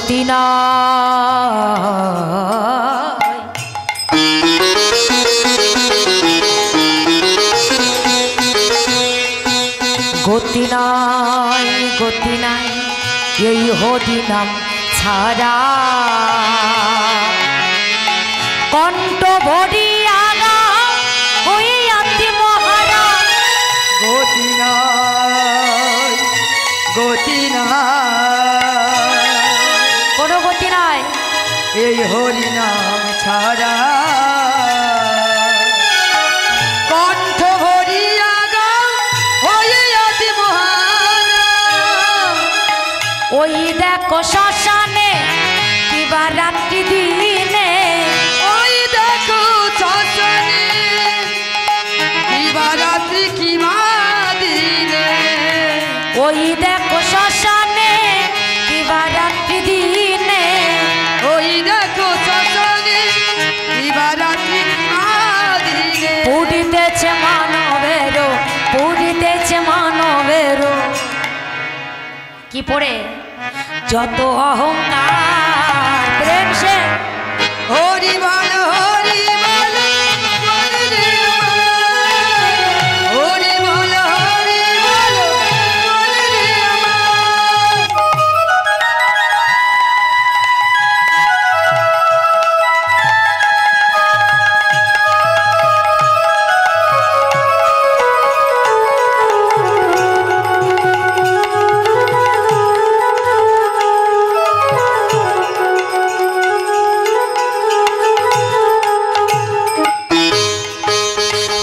গতি নাই গতি নাই গতি নাই এই হরি নাম ছাড়া কণ্ঠ ভরি আগা হইয়াতি মহারা গতি নাই গতি নাই কোনো গতি নাই এই হরি নাম ছাড়া কণ্ঠ ভরি আগা হইয়াতি মহারা ওই দেখো শ্মশানে কিবা রাত্রি দিনে ওই দেখো শ্মশানে কিবা রাত্রি কিবা দিনে ওই দেখো শ্মশানে কিবা রাত্রি দিনে ওই দেখো শ্মশানে কিবা রাত্রি কিবা দিনে পুরিতেছে মানবেরও কি পড়ে যত অহংকার প্রেম সে হরি বল হরি বল হরি বল হরি বল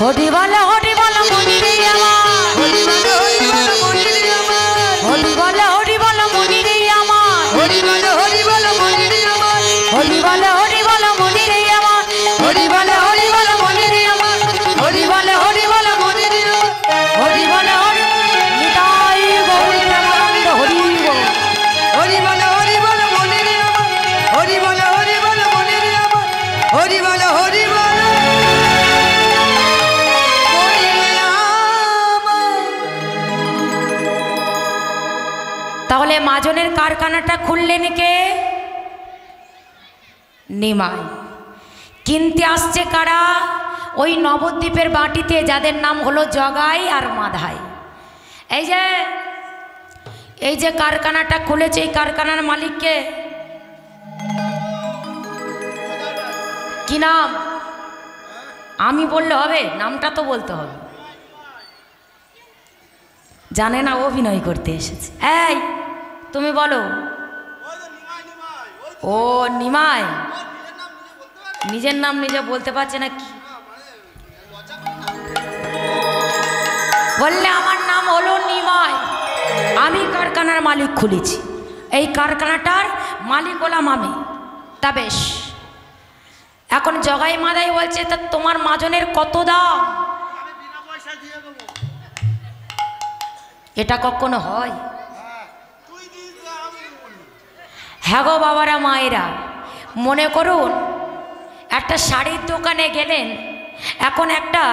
হরি বল হরি বল মনি রে আমার হরি বল মনি রে আমার হরি বল মনি রে আমার হরি বল মনি রে আমার হরি বল মনি রে আমার হরি বল মনি রে আমার হরি বল মনি রে হরি বল নিতাই গৌর প্রেমানন্দ হরি বল হরি বল মনি রে আমার হরি বল মনি রে আমার হরি বল মনি রে আমার তাহলে মাজনের কারখানাটা খুললেন কে? নিমাই। কিনতে আসছে কারা? ওই নবদ্বীপের বাটিতে যাদের নাম হলো জগাই আর মাধাই। এই যে কারখানাটা খুলেছে, এই কারখানার মালিককে কি নাম? আমি বললে হবে? নামটা তো বলতে হবে। জানে না, অভিনয় করতে এসেছে। এই তুমি বলো। ও নিমাই, নিজের নাম নিজে বলতে পারছে না কি? বললে আমার নাম হলো নিমাই, আমি কারখানার মালিক খুলেছি, এই কারখানাটার মালিক হলাম আমি। তা বেশ, এখন জগাই মাদাই বলছে তা তোমার মাজনের কত দাম? এটা কখনো হয়? হ্যাঁ গো বাবারা মায়েরা, মনে করুন একটা শাড়ির দোকানে গেলেন, এখন একটা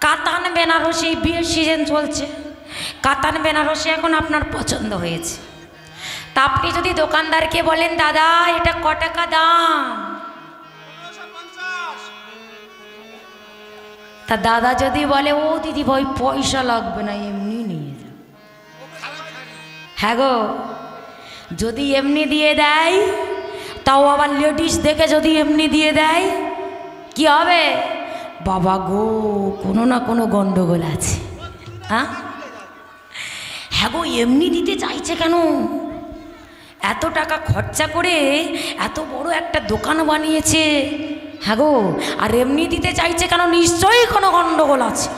কাতান বেনারসি, বিয়ের সিজন চলছে, কাতান বেনারসি এখন আপনার পছন্দ হয়েছে। তা আপনি যদি দোকানদারকে বলেন দাদা এটা ক টাকা দাম, তা দাদা যদি বলে ও দিদি ভাই পয়সা লাগবে না এমনি নিয়ে যাও। হ্যাঁ গো, যদি এমনি দিয়ে দেয়, তাও আবার লেডিস দেখে যদি এমনি দিয়ে দেয়, কি হবে? বাবা গো, কোনো না কোনো গন্ডগোল আছে। হ্যাঁ গো, এমনি দিতে চাইছে কেন? এত টাকা খরচা করে এত বড় একটা দোকান বানিয়েছে, হ্যাঁ গো, আর এমনি দিতে চাইছে কেন? নিশ্চয়ই কোনো গন্ডগোল আছে।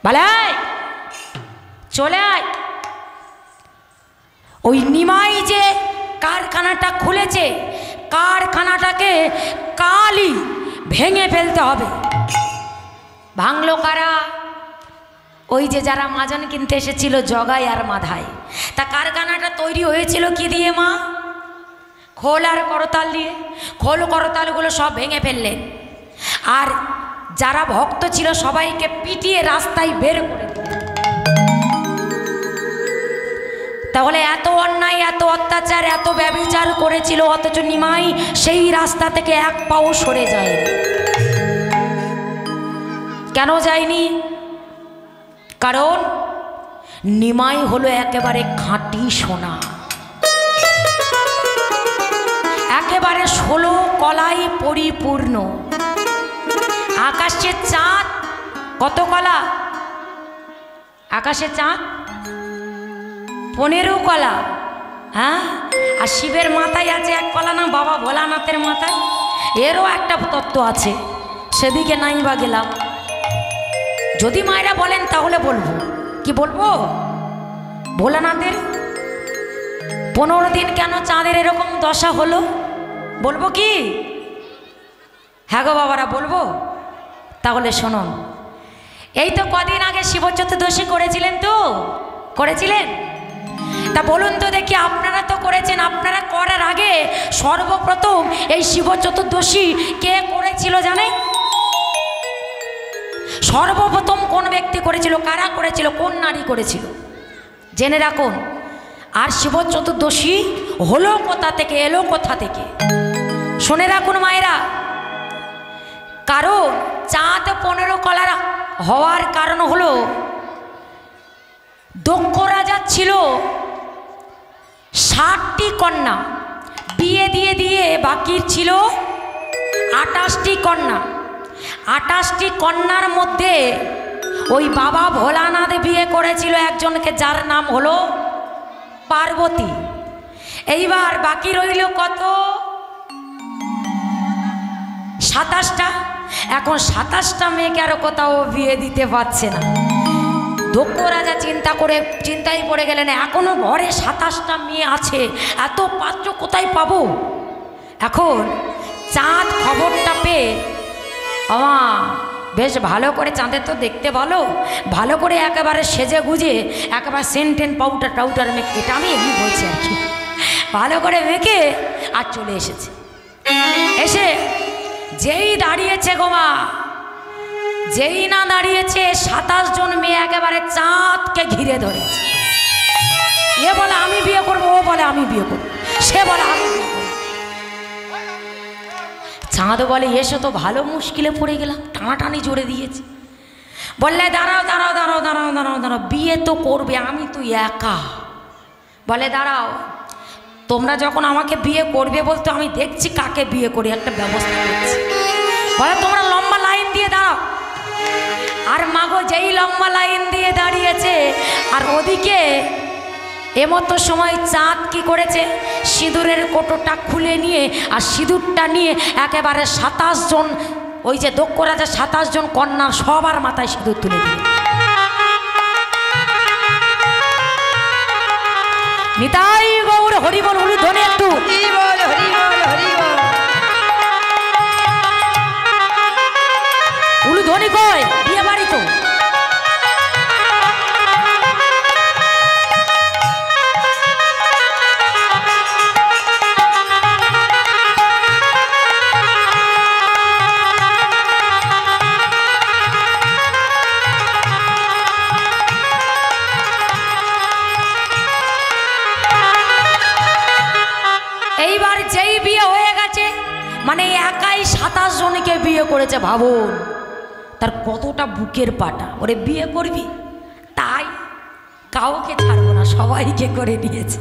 ভালো চলে আয়। ওই নিমাই যে কারখানাটা খুলেছে, কারখানাটাকে কালই ভেঙে ফেলতে হবে। ভাঙলো কারা? ওই যে যারা মাজন কিনতে এসেছিল জগাই আর মাধাই। তা কারখানাটা তৈরি হয়েছিল কি দিয়ে মা? খোল আর করতাল দিয়ে। খোল করতালগুলো সব ভেঙে ফেললেন, আর যারা ভক্ত ছিল সবাইকে পিটিয়ে রাস্তায় বের করে দিলেন। তা তাহলে এত অন্যায়, এত অত্যাচার, এত ব্যভিচার করেছিল, অথচ নিমাই সেই রাস্তা থেকে এক পাও সরে যায়। কেন যায়নি? কারণ নিমাই হলো একেবারে খাঁটি সোনা, একেবারে 16 কলাই পরিপূর্ণ। আকাশের চাঁদ কত কলা? আকাশের চাঁদ 15 কলা। হ্যাঁ, আর শিবের মাথায় আছে 1 কলা না বাবা ভোলানাথের মাথায়? এরও একটা তত্ত্ব আছে, সেদিকে নাই বা গেলাম। যদি মায়েরা বলেন তাহলে বলবো। কি বলবো? ভোলানাথের 15 দিন কেন চাঁদের এরকম দশা হলো বলবো কি? হ্যাঁ গো বাবারা, বলবো। তাহলে শুনুন, এই তো কদিন আগে শিব চতুর্দশী করেছিলেন তো? করেছিলেন? তা বলুন তো দেখি, আপনারা তো করেছেন, আপনারা করার আগে সর্বপ্রথম এই শিব চতুর্দশী কে করেছিল জানেন? সর্বপ্রথম কোন ব্যক্তি করেছিল? কারা করেছিল? কোন নারী করেছিল? জেনে রাখুন। আর শিব চতুর্দশী হলো কোথা থেকে, এলো কোথা থেকে? শুনে রাখুন মায়েরা। কারণ চাঁদ 15 কলার হওয়ার কারণ হলো, দক্ষ রাজা ছিল 60টি কন্যা, বিয়ে দিয়ে দিয়ে বাকি ছিল 28টি কন্যা। 28টি কন্যার মধ্যে ওই বাবা ভোলানাথ বিয়ে করেছিল একজনকে, যার নাম হলো পার্বতী। এইবার বাকি রইল কত? 27টা। এখন 27টা মেয়েকে আরো কোথাও বিয়ে দিতে পারছে না। দক্ষ রাজা চিন্তায় পড়ে গেলেন, এখনো ঘরে 27টা মেয়ে আছে, এত পাত্র কোথায় পাবো? এখন চাঁদ খবরটা পেয়ে, বেশ ভালো করে, চাঁদের তো দেখতে ভালো করে একেবারে সেজে গুজে, একেবারে সেন্টেন পাউডার মেখে, এটা আমি এমনি বলছি আর কি, ভালো করে মেখে আর চলে এসেছে। এসে যেই দাঁড়িয়েছে গো মা, যেই না দাঁড়িয়েছে, 27 জন মেয়ে একেবারে চাঁদকে ঘিরে ধরেছে। এ বলে আমি বিয়ে করবো, ও বলে আমি বিয়ে করবো, সে বলে আমি বিয়ে করবো। চাঁদ বলে, এসে তো ভালো মুশকিলে পড়ে গেলাম, টানাটানি জোরে দিয়েছে। বললে দাঁড়াও দাঁড়াও দাঁড়াও দাঁড়াও দাঁড়াও দাঁড়াও, বিয়ে তো করবে, আমি তো একা। বলে দাঁড়াও, তোমরা যখন আমাকে বিয়ে করবে বলতো, আমি দেখছি কাকে বিয়ে করি, একটা ব্যবস্থা করছি। বলে তোমরা লম্বা লাইন দিয়ে দাঁড়াও। আর মাগো, যেই লম্বা লাইন দিয়ে দাঁড়িয়েছে, আর ওদিকে এমতো সময় চাঁদ কি করেছে, সিঁদুরের কোটোটা খুলে নিয়ে, আর সিঁদুরটা নিয়ে একেবারে 27 জন, ওই যে দক্ষ রাজা 27 জন কন্যা সবার মাথায় সিঁদুর তুলে দিয়ে, নিতাই গৌর হরিবল উলুধ্বনি একটু উলুধ্বনি কই বিয়ে বাড়ি তো। এইবার যেই বিয়ে হয়ে গেছে, মানে একাই 27 জনকে বিয়ে করেছে, ভাবুন তার কতটা বুকের পাটা। ওরে বিয়ে করবি, তাই কাউকে ছাড়বো না, সবাইকে করে দিয়েছে,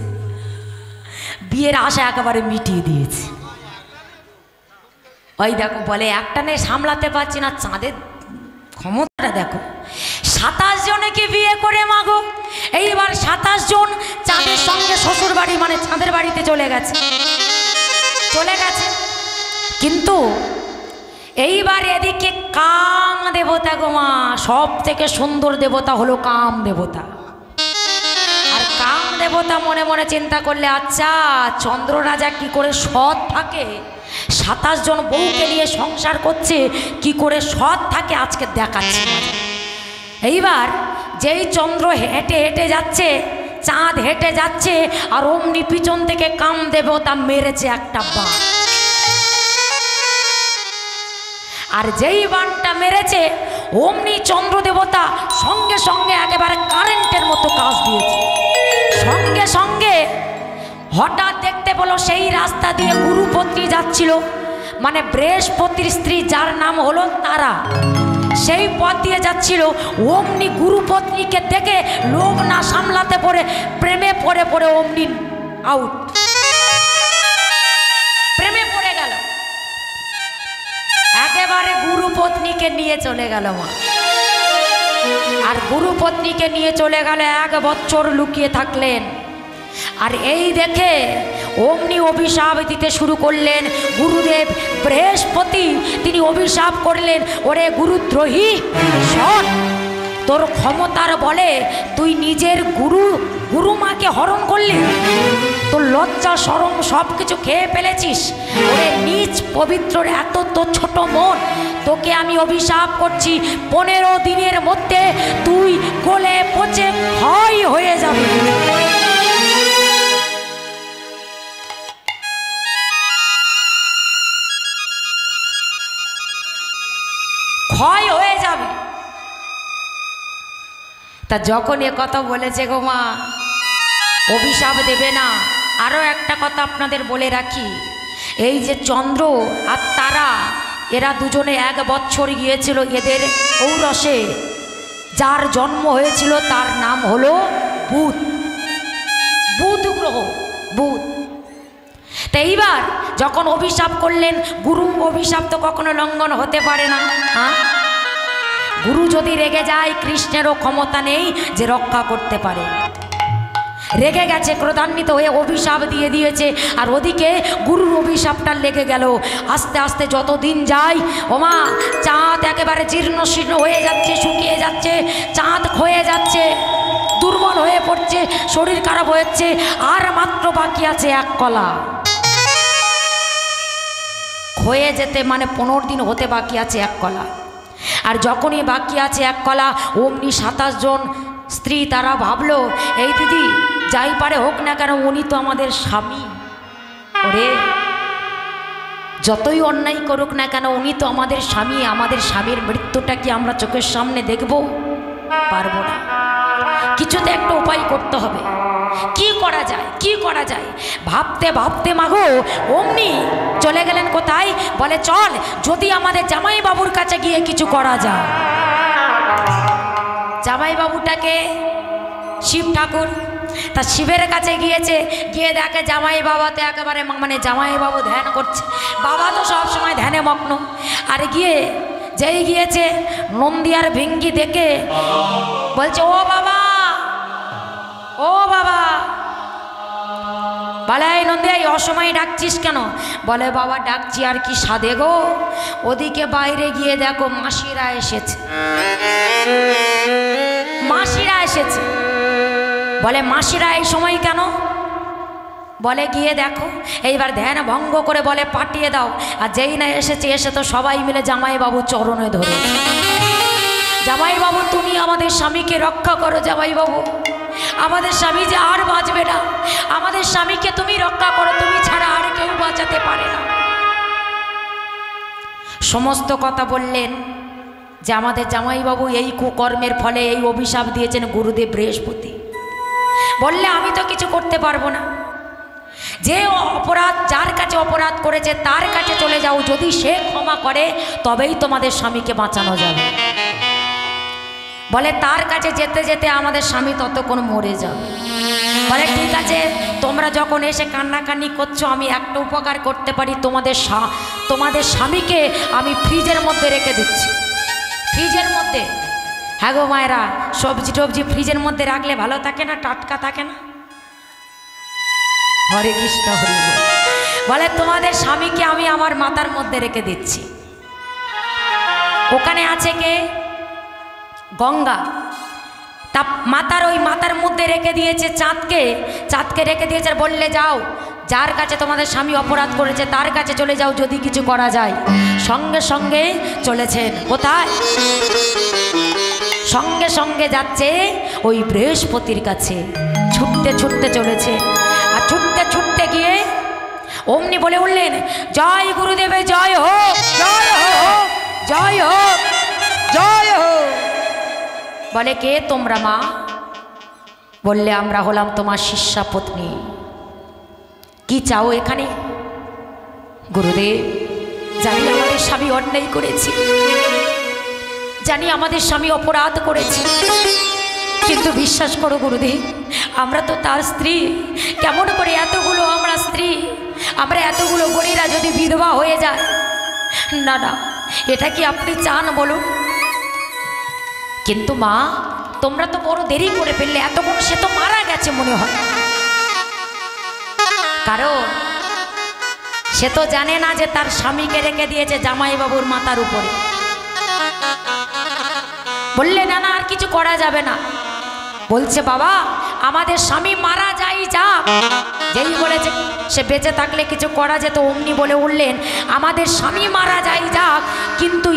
বিয়ের আশা একেবারে মিটিয়ে দিয়েছে। ওই দেখো বলে, একটা নে সামলাতে পারছি না, চাঁদের ক্ষমতাটা দেখো, 27 জনকে বিয়ে করে মাগো। এইবার 27 জন চাঁদের সঙ্গে শ্বশুর বাড়ি, মানে চাঁদের বাড়িতে চলে গেছে। কিন্তু এইবার এদিকে কাম দেবতা গো মা, সব থেকে সুন্দর দেবতা হলো কাম দেবতা। আর কাম দেবতা মনে মনে চিন্তা করলে, আচ্ছা চন্দ্র রাজা কি করে সৎ থাকে, 27 জন বউকে নিয়ে সংসার করছে, কি করে সৎ থাকে আজকে দেখাচ্ছি। এইবার যেই চন্দ্র হেঁটে হেঁটে যাচ্ছে, চাঁদ হেঁটে যাচ্ছে, আর অমনি পিছন থেকে কাম দেবতা মেরেছে একটা বান। আর যেই বানটা মেরেছে, অমনি চন্দ্র দেবতা সঙ্গে সঙ্গে একেবারে কারেন্টের মতো কাজ দিয়েছে। সঙ্গে সঙ্গে হঠাৎ দেখতে পেল সেই রাস্তা দিয়ে গুরুপত্নী যাচ্ছিল, মানে বৃহস্পতির স্ত্রী যার নাম হলো তারা, সেই পথ দিয়ে যাচ্ছিল। অমনি গুরুপত্নীকে দেখে লোভ না সামলাতে পড়ে প্রেমে পড়ে পড়ে অমনি আউট, প্রেমে পড়ে গেল, একেবারে গুরুপত্নীকে নিয়ে চলে গেল মা। আর গুরুপত্নীকে নিয়ে চলে গেল, 1 বছর লুকিয়ে থাকলেন। আর এই দেখে অমনি অভিশাপ দিতে শুরু করলেন গুরুদেব বৃহস্পতি। তিনি অভিশাপ করলেন, ওরে গুরুদ্রোহী, শোন, তোর ক্ষমতার বলে তুই নিজের গুরুমাকে হরণ করলি, তোর লজ্জা শরম সব কিছু খেয়ে ফেলেছিস। ওরে নিজ পবিত্র, এত তো ছোট মন, তোকে আমি অভিশাপ করছি 15 দিনের মধ্যে তুই গলে পচে ক্ষয় হয়ে যাবে। ক্ষয় হয়ে যাবে। তা যখন এ কথা বলেছে গো মা, অভিশাপ দেবে না। আরও একটা কথা আপনাদের বলে রাখি, এই যে চন্দ্র আর তারা, এরা দুজনে 1 বছর গিয়েছিল এদের ঔরসে। যার জন্ম হয়েছিল তার নাম হলো বুধ, বুধ গ্রহ, বুধ। তা এইবার যখন অভিশাপ করলেন, গুরু অভিশাপ তো কখনো লঙ্ঘন হতে পারে না। হ্যাঁ, গুরু যদি রেগে যায়, কৃষ্ণেরও ক্ষমতা নেই যে রক্ষা করতে পারে। রেগে গেছে, ক্রোধান্বিত হয়ে অভিশাপ দিয়ে দিয়েছে। আর ওদিকে গুরুর অভিশাপটা লেগে গেল। আস্তে আস্তে যত দিন যায়, ওমা, চাঁদ একেবারে জীর্ণ শীর্ণ হয়ে যাচ্ছে, শুকিয়ে যাচ্ছে, চাঁদ ক্ষয়ে যাচ্ছে, দুর্বল হয়ে পড়ছে, শরীর খারাপ হচ্ছে। আর মাত্র বাকি আছে 1 কলা ক্ষয়ে যেতে, মানে 15 দিন হতে বাকি আছে 1 কলা। আর যখনই বাকি আছে 1 কলা, অমনি 27 জন স্ত্রী তারা ভাবলো, এই দিদি যাই পারে হোক না কেন, উনি তো আমাদের স্বামী। ওরে, যতই অন্যায় করুক না কেন, উনি তো আমাদের স্বামী। আমাদের স্বামীর মৃত্যুটা কি আমরা চোখের সামনে দেখব? পারবো না। কিছুতে একটা উপায় করতে হবে। কি করা যায়, কি করা যায়? ভাবতে ভাবতে মাগো অমনি চলে গেলেন কোথায়? বলে চল, যদি আমাদের জামাই বাবুর কাছে গিয়ে কিছু করা যায়। জামাই বাবুটাকে শিব ঠাকুর, তা শিবের কাছে গিয়েছে, গিয়ে দেখে জামাই বাবাতে একেবারে, মানে জামাই বাবু ধ্যান করছে। বাবা তো সব সময় ধ্যানে মগ্ন। আর যেই গিয়েছে, নন্দী আর ভিঙ্গি দেখে বলছে, ও বাবা, ও বাবা। বলে, এই নন্দী, এই অসময়ে ডাকছিস কেন? বলে, বাবা ডাকছি আর কি সাধে গো, ওদিকে বাইরে গিয়ে দেখো মাসিরা এসেছে, মাসিরা এসেছে। বলে, মাসিরা এই সময় কেন? বলে, গিয়ে দেখো। এইবার ধ্যান ভঙ্গ করে বলে, পাঠিয়ে দাও। আর যেই না এসেছে, এসে তো সবাই মিলে জামাইবাবু চরণে ধরে, জামাইবাবু তুমি আমাদের স্বামীকে রক্ষা করো, জামাইবাবু আমাদের স্বামী যে আর বাঁচবে না, আমাদের স্বামীকে তুমি রক্ষা করো, তুমি ছাড়া আর কেউ বাঁচাতে পারে না। সমস্ত কথা বললেন যে আমাদের জামাইবাবু এই কুকর্মের ফলে এই অভিশাপ দিয়েছেন গুরুদেব বৃহস্পতি। বললে, আমি তো কিছু করতে পারবো না। যে অপরাধ, যার কাছে অপরাধ করেছে তার কাছে চলে যাও, যদি সে ক্ষমা করে তবেই তোমাদের স্বামীকে বাঁচানো যাবে। বলে, তার কাছে যেতে যেতে আমাদের স্বামী ততক্ষণ মরে যাবে। বলে, ঠিক আছে, তোমরা যখন এসে কান্নাকান্নি করছো, আমি একটা উপকার করতে পারি, তোমাদের স্বামীকে আমি ফ্রিজের মধ্যে রেখে দিচ্ছি। ফ্রিজের মধ্যে? হ্যাঁ গো মায়েরা, সবজি টবজি ফ্রিজের মধ্যে রাখলে ভালো থাকে না, টাটকা থাকে না? হরে কৃষ্ণ, হরি বল। বলে, তোমাদের স্বামীকে আমি আমার মাথার মধ্যে রেখে দিচ্ছি। ওখানে আছে কে? গঙ্গা। তা মাথার মধ্যে রেখে দিয়েছে চাঁদকে রেখে দিয়েছে। বললে, যাও, যার কাছে তোমাদের স্বামী অপরাধ করেছে তার কাছে চলে যাও, যদি কিছু করা যায়। সঙ্গে সঙ্গে চলেছেন কোথায়? সঙ্গে সঙ্গে যাচ্ছে ওই বৃহস্পতির কাছে, ছুটতে ছুটতে চলেছে। আর ছুটতে ছুটতে গিয়ে অমনি বলে উঠলেন, জয় গুরুদেবে জয় হোক, জয় হোক, জয় হোক, জয় হোক। বলে, কে তোমরা মা? বললে আমরা হলাম তোমার শিষ্যা পত্নী, কি চাও এখানে? গুরুদেব, জানি আমাদের স্বামী অন্যায় করেছে, জানি আমাদের স্বামী অপরাধ করেছে, কিন্তু বিশ্বাস করো গুরুদেব, আমরা তো তার স্ত্রী। কেমন করে এতগুলো আমরা স্ত্রী, আমরা এতগুলো গরিরা যদি বিধবা হয়ে যায়? না না, এটা কি আপনি চান বলুন? কিন্তু মা, তোমরা তো বড় দেরি করে ফেললে, এতক্ষণ সে তো মারা গেছে মনে হয়। কারণ সে তো জানে না যে তার স্বামীকে রেখে দিয়েছে জামাইবাবুর মাথার উপরে। বললে না না, আর কিছু করা যাবে না। বলছে বাবা, আমাদের স্বামী মারা যাই যাক। যেই বলেছে সে বেঁচে থাকলে কিছু করা যেত, অমনি বলে উঠলেন আমাদের স্বামী মারা যাই যাক, কিন্তু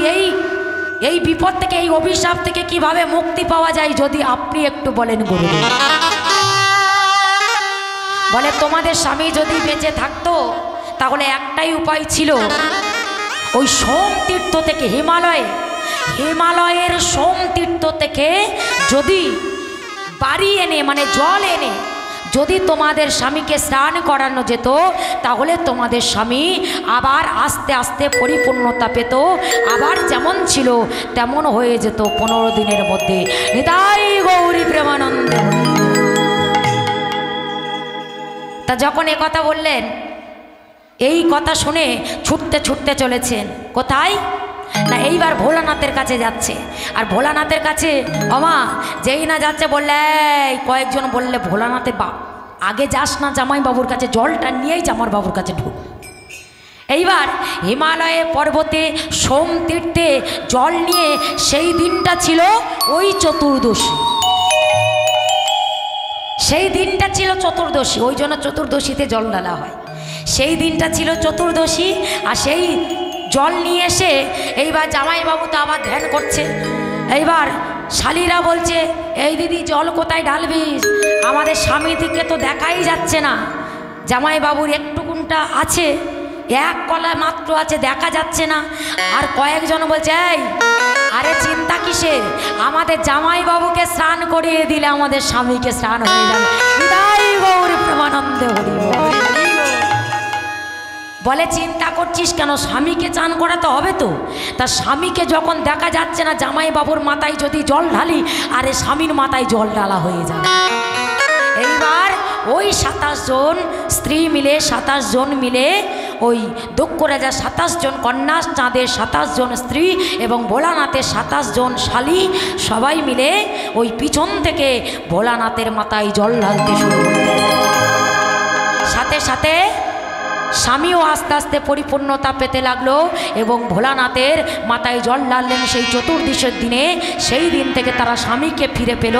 এই বিপদ থেকে, এই অভিশাপ থেকে কিভাবে মুক্তি পাওয়া যায় যদি আপনি একটু বলেন গুরুদেব। বলে তোমাদের স্বামী যদি বেঁচে থাকতো তাহলে একটাই উপায় ছিল, ওই সোম তীর্থ থেকে, হিমালয়ের সোম তীর্থ থেকে যদি বাড়ি এনে, মানে জল এনে যদি তোমাদের স্বামীকে স্নান করানো যেত, তাহলে তোমাদের স্বামী আবার আস্তে আস্তে পরিপূর্ণতা পেত, আবার যেমন ছিল তেমন হয়ে যেত 15 দিনের মধ্যে। নিতাই গৌরী প্রেমানন্দে। তা যখন এ কথা বললেন, এই কথা শুনে ছুটতে ছুটতে চলেছেন কোথায় না, এইবার ভোলানাথের কাছে যাচ্ছে। আর ভোলানাথের কাছে অমা যেই না যাচ্ছে, বললে কয়েকজন বললে ভোলানাথের আগে যাস না, জামাইবাবুর কাছে জলটা নিয়েই জামাইবাবুর কাছে ঢুক। এইবার হিমালয়ে পর্বতে সোম তীর্থে জল নিয়ে, সেই দিনটা ছিল ওই চতুর্দশী, সেই দিনটা ছিল চতুর্দশী, ওই জন্য চতুর্দশীতে জল ঢালা হয়। সেই দিনটা ছিল চতুর্দশী। আর সেই জল নিয়ে এসে এইবার জামাইবাবু তো আবার ধ্যান করছে। এইবার শালীরা বলছে, এই দিদি জল কোথায় ঢালবিস? আমাদের স্বামী থেকে তো দেখাই যাচ্ছে না। জামাইবাবুর একটুকুনটা আছে, এক কলা মাত্র আছে, দেখা যাচ্ছে না। আর কয়েকজন বলছে, এই আরে চিন্তা কিসের, আমাদের জামাইবাবুকে স্নান করিয়ে দিলে আমাদের স্বামীকে স্নান হয়ে যাবে। বিদায় গৌরী প্রেমানন্দে হরি হরি। বলে চিন্তা করছিস কেন, স্বামীকে চান করাতে হবে তো। তা স্বামীকে যখন দেখা যাচ্ছে না, জামাইবাবুর মাথায় যদি জল ঢালি, আরে স্বামীর মাথায় জল ঢালা হয়ে যাবে। এইবার ওই 27 জন স্ত্রী মিলে, 27 জন মিলে, ওই দক্ষ রাজা 27 জন কন্যা, চাঁদের 27 জন স্ত্রী এবং ভোলানাথের 27 জন শালী, সবাই মিলে ওই পিছন থেকে ভোলানাথের মাথায় জল ঢালতে শুরু করলেন। সাথে সাথে স্বামীও আস্তে আস্তে পরিপূর্ণতা পেতে লাগলো এবং ভোলানাথের মাথায় জল ঢাললেন সেই চতুর্দশীর দিনে। সেই দিন থেকে তারা স্বামীকে ফিরে পেল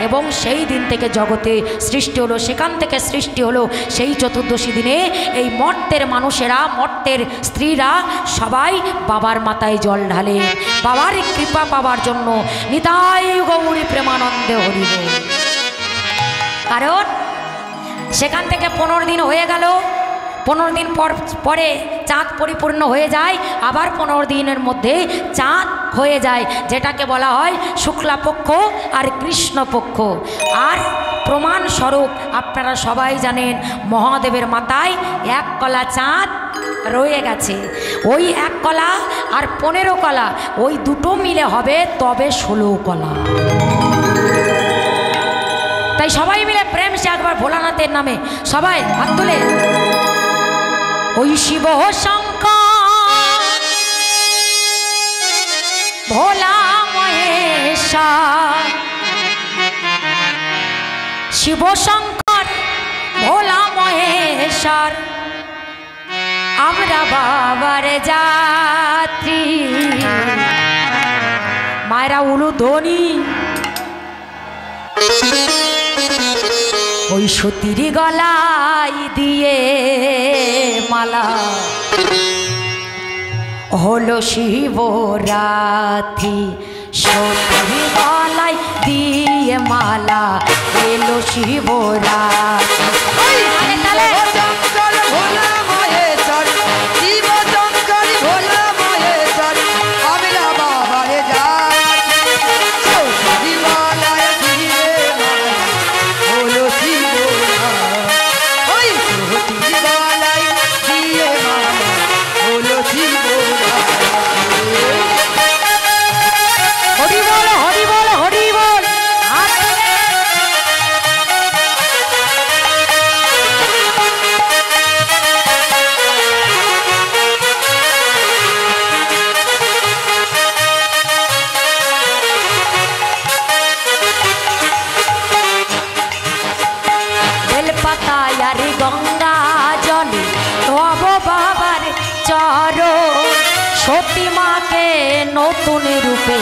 এবং সেই দিন থেকে জগতে সৃষ্টি হলো। সেখান থেকে সৃষ্টি হলো সেই চতুর্দশী দিনে এই মর্তের মানুষেরা, মর্তের স্ত্রীরা সবাই বাবার মাথায় জল ঢালে বাবার কৃপা পাওয়ার জন্য। নিতাই গৌরী প্রেমানন্দে হরি বল। কারণ সেখান থেকে 15 দিন হয়ে গেল, 15 দিন পরে চাঁদ পরিপূর্ণ হয়ে যায়, আবার 15 দিনের মধ্যে চাঁদ হয়ে যায়, যেটাকে বলা হয় শুক্লাপক্ষ আর কৃষ্ণপক্ষ। আর প্রমাণস্বরূপ আপনারা সবাই জানেন, মহাদেবের মাথায় 1 কলা চাঁদ রয়ে গেছে। ওই 1 কলা আর 15 কলা, ওই দুটো মিলে হবে তবে 16 কলা। তাই সবাই মিলে প্রেম সে একবার ভোলানাথের নামে সবাই হাত তুলে, ওই শিব শঙ্কর ভোলা মহেশ্বর, শিব শঙ্কর ভোলা মহেশ্বর, আমরা বাবার যাত্রী। মায়েরা উলুধ্বনি, ওই সতীর গলায় দিয়ে মালা হলো শিবরাত্রি, সতীর গলায় দিয়ে মালা এলো শিবরাত্রি। আর গঙ্গা জলে ধোয়াব বাবার চরণ, সতী মাকে নতুন রূপে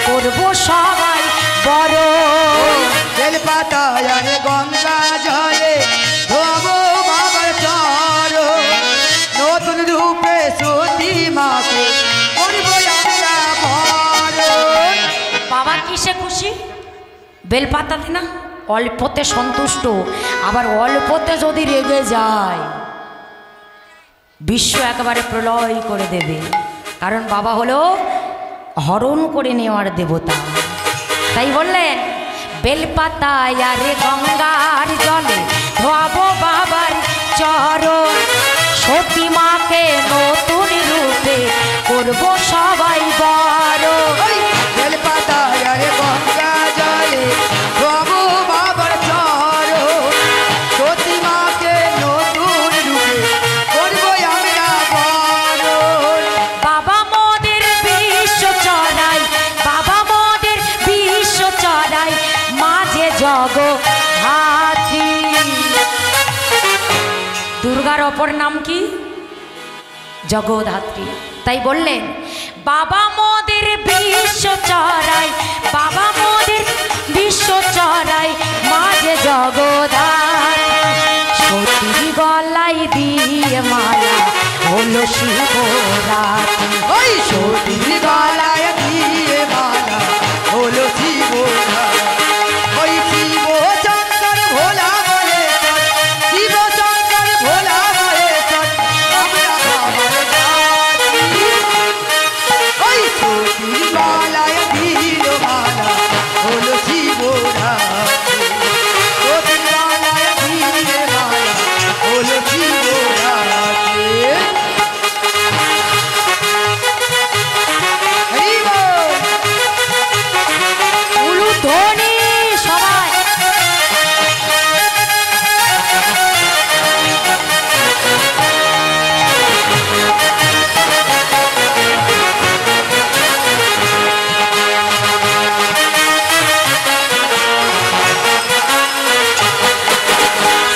করব সবাই বড়। বেলপাতা আর গঙ্গা জলে ধোবো বাবার চরণ, নতুন রূপে সতী মাকে করবো আমরা বরণ। বাবা কিসে খুশি? বেলপাতাতে না, অল্পতে সন্তুষ্ট, আবার অল্পতে যদি রেগে যায় বিশ্ব একেবারে প্রলয় করে দেবে। কারণ বাবা হলো হরণ করে নেওয়ার দেবতা। তাই বললেন বেলপাতায় আর গঙ্গার জলে ধোয়াবো বাবার চরণ, সতী মাকে নতুন রূপে করব সবাই বড়। বেলপাতা আর গঙ্গা জলে ধোবো বাবার চরণ, সতী মাকে নতুন রূপে করবো আমরা বরণ। বাবা মোদের বিশ্ব চড়াই, বাবা মোদের বিশ্ব চড়াই, মাঝে জগদ্ধাত্রী। দুর্গার অপর নাম কি? জগদ্ধাত্রী। তাই বললেন বাবা মোদের বিশ্ব চড়াই, বাবা মোদের বিশ্ব চড়াই, মাঝে জগদ্ধাত্রী। সতীর গলায় দিয়ে মালা হলো শিবরাত্রি। ওই সতীর গলায় দিয়ে মালা হলো শিবরাত্রি। ওই শিব শঙ্কর ভোলা মহেশ্বর, শিব শঙ্কর ভোলা মহেশ্বর, আমরা বাবার জাতি। ওই সতীর গলায় দিয়ে মালা হলো শিবরাত্রি, সতীর গলায় দিয়ে মালা হলো শিবরাত্রি। উলুধ্বনি সবাই।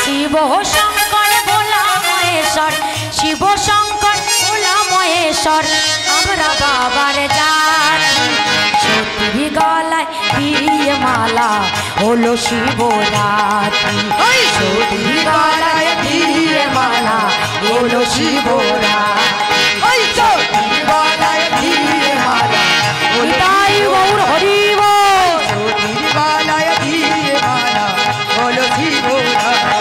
শিব শঙ্কর ভোলা মহেশ্বর, শিব শঙ্কর ভোলা মহেশ্বর, আমরা বাবার জাতি। সতীর গলায় দিয়ে মালা হলো শিবরাত্রি। ওই সতীর গলায় দিয়ে মালা হলো শিবরাত্রি। ওই সতীর গলায় দিয়ে মালা হলো তাই গৌর হরিব। সতীর গলায় দিয়ে মালা হলো শিবরাত্রি।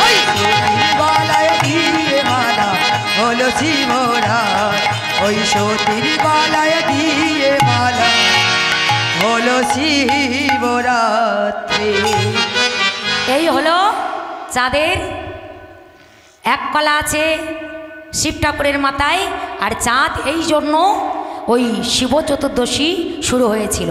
ওই সতীর গলায় দিয়ে মালা হলো শিবরাত্রি। ওই সতীর গলায় দিয়ে মালা হলো শিবরাত্রি। এই হলো চাঁদের এক কলা আছে শিব ঠাকুরের মাথায়, আর চাঁদ এই জন্য ওই শিব চতুর্দশী শুরু হয়েছিল।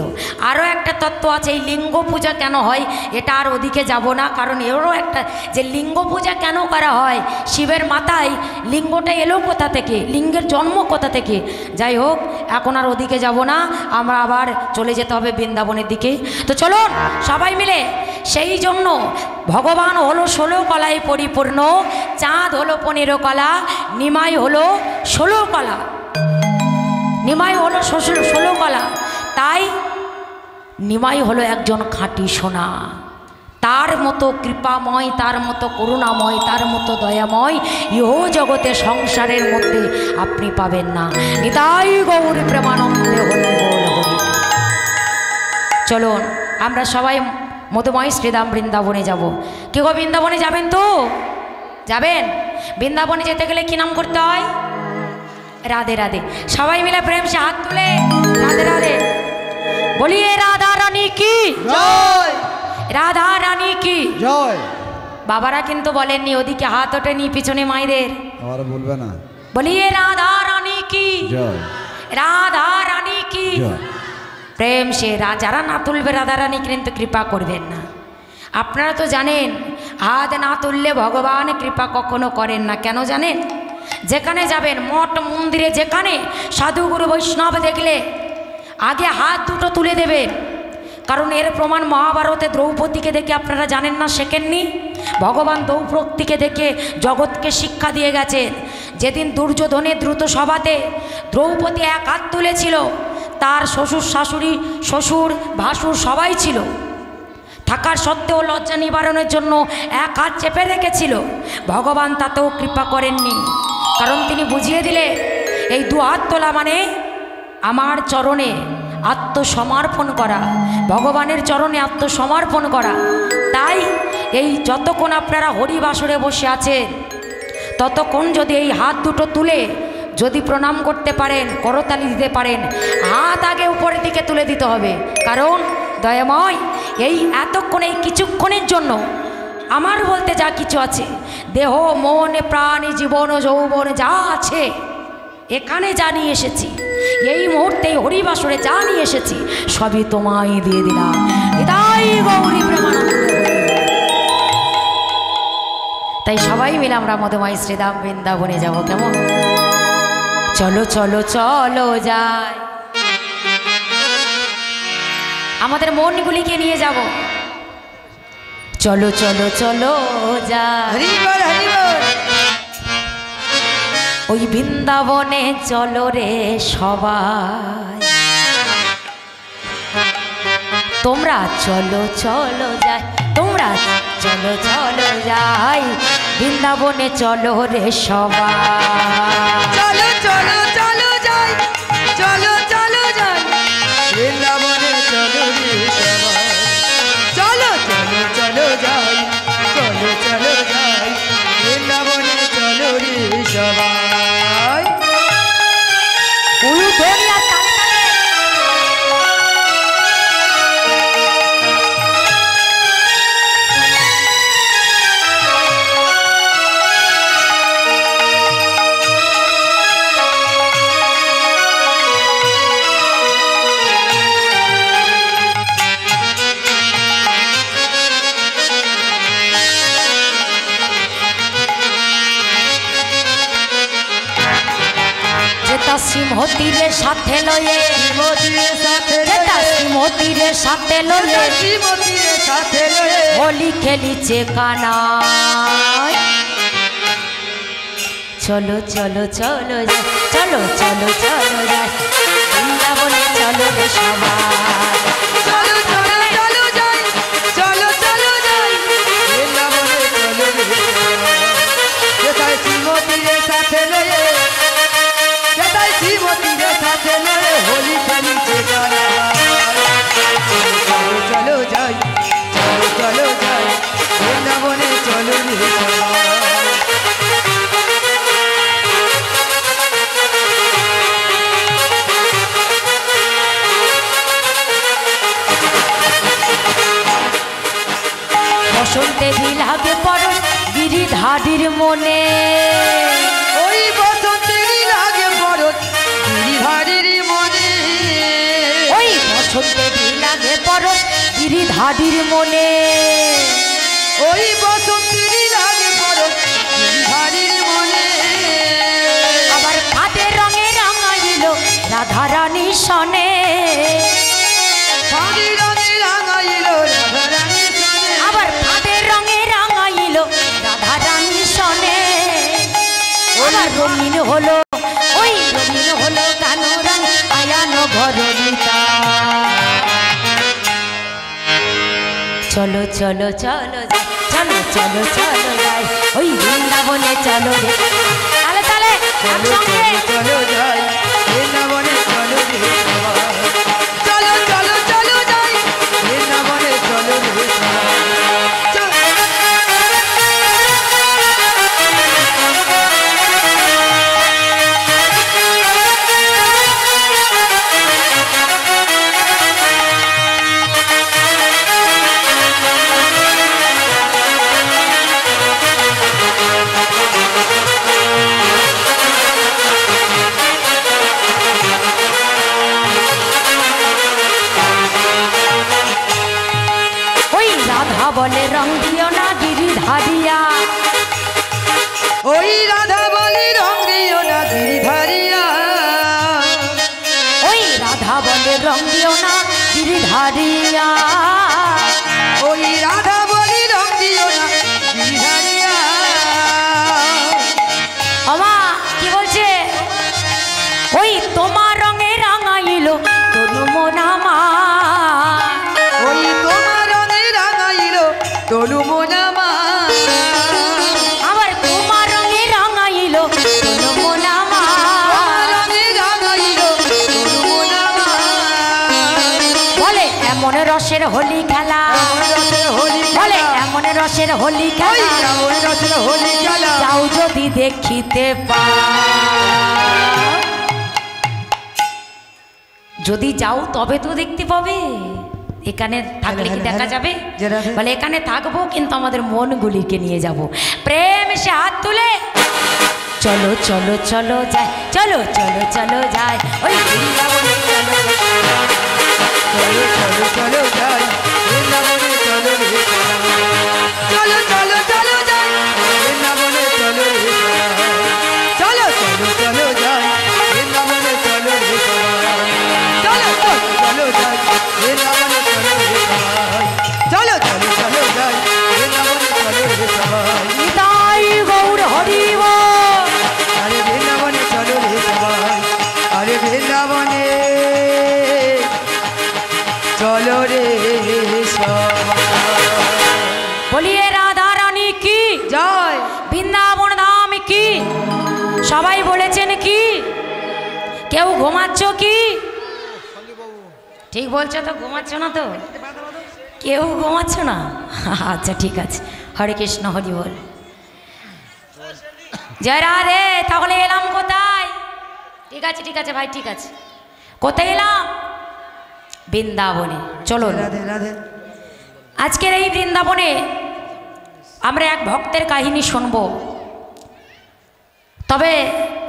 আরও একটা তত্ত্ব আছে, এই লিঙ্গ পূজা কেন হয়, এটা আর ওদিকে যাব না, কারণ এরও একটা যে লিঙ্গ পূজা কেন করা হয়, শিবের মাথায় লিঙ্গটা এলো কোথা থেকে, লিঙ্গের জন্ম কোথা থেকে। যাই হোক, এখন আর ওদিকে যাব না, আমরা আবার চলে যেতে হবে বৃন্দাবনের দিকে। তো চলুন সবাই মিলে, সেই জন্য ভগবান হলো 16 কলায় পরিপূর্ণ, চাঁদ হলো 15 কলা, নিমাই হলো 16 কলা, নিমাই হলো 16 কলা। তাই নিমাই হলো একজন খাঁটি সোনা। তার মতো কৃপাময়, তার মতো করুণাময়, তার মতো দয়াময় ইহ জগতে সংসারের মধ্যে আপনি পাবেন না। নিতাই গৌর প্রেমানন্দে হরি বল হরি। চলুন আমরা সবাই মধুময় শ্রীধাম বৃন্দাবনে যাব। কি গো, বৃন্দাবনে যাবেন তো? যাবেন? বৃন্দাবনে যেতে গেলে কি নাম করতে হয়? রাধে রাধে। সবাই মিলে প্রেম সে হাত তুলে রাধে রাধে বলিয়ে রাধা রানী কি জয়, রাধা রানী কি জয়। বাবারা কিন্তু বলেননি, ওদিকে হাত ওঠেনি পিছনে মায়েদের। আমার বলবে না। বলিয়ে রাধা রানী কি জয়, রাধা রানী কি জয়। প্রেম সে যারা না তুলবে রাধা রানী কিন্তু কৃপা করবেন না। আপনারা তো জানেন, হাত না তুললে ভগবান কৃপা কখনো করেন না। কেন জানেন? যেখানে যাবেন, মঠ মন্দিরে যেখানে সাধুগুরু বৈষ্ণব দেখলে আগে হাত দুটো তুলে দেবেন। কারণ এর প্রমাণ মহাভারতে দ্রৌপদীকে দেখে আপনারা জানেন না, শেখেননি? ভগবান দ্রৌপদীকে দেখে জগৎকে শিক্ষা দিয়ে গেছেন। যেদিন দুর্যোধনের দ্রুত সভাতে দ্রৌপদী এক হাত তুলেছিল, তার শ্বশুর শাশুড়ি, শ্বশুর ভাসুর সবাই ছিল, থাকার সত্ত্বেও লজ্জা নিবারণের জন্য এক হাত চেপে রেখেছিল। ভগবান তাতেও কৃপা করেননি, কারণ তিনি বুঝিয়ে দিলে এই দু হাত তোলা মানে আমার চরণে আত্মসমর্পণ করা, ভগবানের চরণে আত্মসমর্পণ করা। তাই এই যতক্ষণ আপনারা হরিবাসরে বসে আছেন, ততক্ষণ যদি এই হাত দুটো তুলে যদি প্রণাম করতে পারেন, করতালি দিতে পারেন, হাত আগে উপরের দিকে তুলে দিতে হবে। কারণ দয়াময় এই এতক্ষণ, এই কিছুক্ষণের জন্য আমার বলতে যা কিছু আছে, দেহ মন প্রাণ জীবন যৌবন যা আছে, এখানে যা নিয়ে এসেছি, এই মুহূর্তে হরিবাসরে যা নিয়ে এসেছি, সবই তোমায় দিয়ে দিলাম। হৃদয় গৌরী প্রেমানন্দ। তাই সবাই মিলে আমরা মধুময় শ্রীধাম বৃন্দাবনে যাব। কেমন? চলো চলো চলো যাই, আমাদের মনগুলিকে নিয়ে যাব। চলো চলো চলো যাই ওই বৃন্দাবনে, চলো রে সবাই। তোমরা চলো চলো যাই, তোমরা চলো চলো যাই বৃন্দাবনে, চলো রে সবাই। চলো চলো চলো যাই, চলো চলো যাই বৃন্দাবনে, চলো রে সবাই। চলো চলো চলো যাই, চলো চলো যাই বৃন্দাবনে, চলো রে সবাই। উলুধ্বনি আর তালে তালে। শ্রীমতীরে সাথে লয়ে, যেটা শ্রীমতীরে সাথে লয়ে, শ্রীমতীর সাথে লয়ে হোলি খেলিছে কানাই। চলো চলো চলো যাই, চলো চলো চলো যাই বৃন্দাবনে, চলো রে সবাই। চলো চলো চলো যাই, চলো চলো যাই বৃন্দাবনে, চলো রে সবাই। যেথায় শ্রীমতীর সাথে লয়ে, যেথায় শ্রীমতীর সাথে লয়ে হোলি খেলিছে কানাই। চলো চলো যাই, চলো চলো যাই বৃন্দাবনে, চলো রে সবাই। বসন্তে বিলাগে পরশ গিরিধারীর মনে, ওই বসন্তেরই লাগে পরশ গিরিধারীর মনে। ওই বসন্তে বিলাগে পরশ গিরিধারীর মনে, ওই বসন্তেরই লাগে পরশ গিরিধারীর মনে। আবার কাদের রঙে রাঙাইল রাধারানী সনে, পানি রঙে রাঙাইল রাধারানী সনে। আবার কাদের রঙে রাঙাইল রাধারানী সনে। আবার রঙিন হলো, ওই রঙিন হলো কানো রঙ আয়ানো ঘরলিতা। চলো চলো চলো যাই, চলো চলো চলো যাই ওই বৃন্দাবনে, চলো রে তালে তালে একসঙ্গে। চলো যাই বৃন্দাবনে, চলো রে সবাই। চলো চলো চলো যাই বৃন্দাবনে, চলো রে সবাই। বলে রং দিও না গিরিধারিয়া, ওই রাধা বলি রং দিও না গিরিধারিয়া। ওই রাধা বলে রং দিও না গিরিধারিয়া। ওই রাধা বলি রং দিও না রসের হোলি খেলা, এমন রসের হোলি বলে খেলা, এমন রসের হোলি ওই খেলা, এমন রসের হোলি খেলা। যাও যদি দেখিতে পাও, যদি যাও তবে তো দেখতে পাবে। এখানে থাকলে কি দেখা যাবে? বলে এখানে থাকবো কিন্তু আমাদের মনগুলিকে নিয়ে যাব। প্রেম সে হাত তুলে চলো চলো চলো যায়, চলো চলো চলো যায়, ওই বৃন্দাবনে চলো, চলো চলো চলো যাই বৃন্দাবনে, চলো রে চলো চলো চলো যাই বৃন্দাবনে, চলো রে চলো চলো চলো যাই বৃন্দাবনে, চলো রে চলো চলো চলো যাই বৃন্দাবনে, চলো রে চলো চলো চলো যাই বৃন্দাবনে, চলো রে সবাই। নিতাই গৌর হরি বল। আরে বৃন্দাবনে চলো রে সবাই, আরে বৃন্দাবনে চলো রে সবাই। বলিয়ে রাধা রানী কি জয়, বৃন্দাবন ধাম কি? সবাই বলেছেন কি? কেউ ঘুমাচ্ছ কি? ঠিক বলছো তো, ঘুমাচ্ছ না তো? কেউ ঘুমাচ্ছ না? আচ্ছা ঠিক আছে, হরে কৃষ্ণ হরি বল। জয় রাধে। তাহলে এলাম কোথায়? ঠিক আছে ভাই, ঠিক আছে। কোথায় এলাম? বৃন্দাবনে। চলো রাধে রাধে। আজকের এই বৃন্দাবনে আমরা এক ভক্তের কাহিনী শুনব। তবে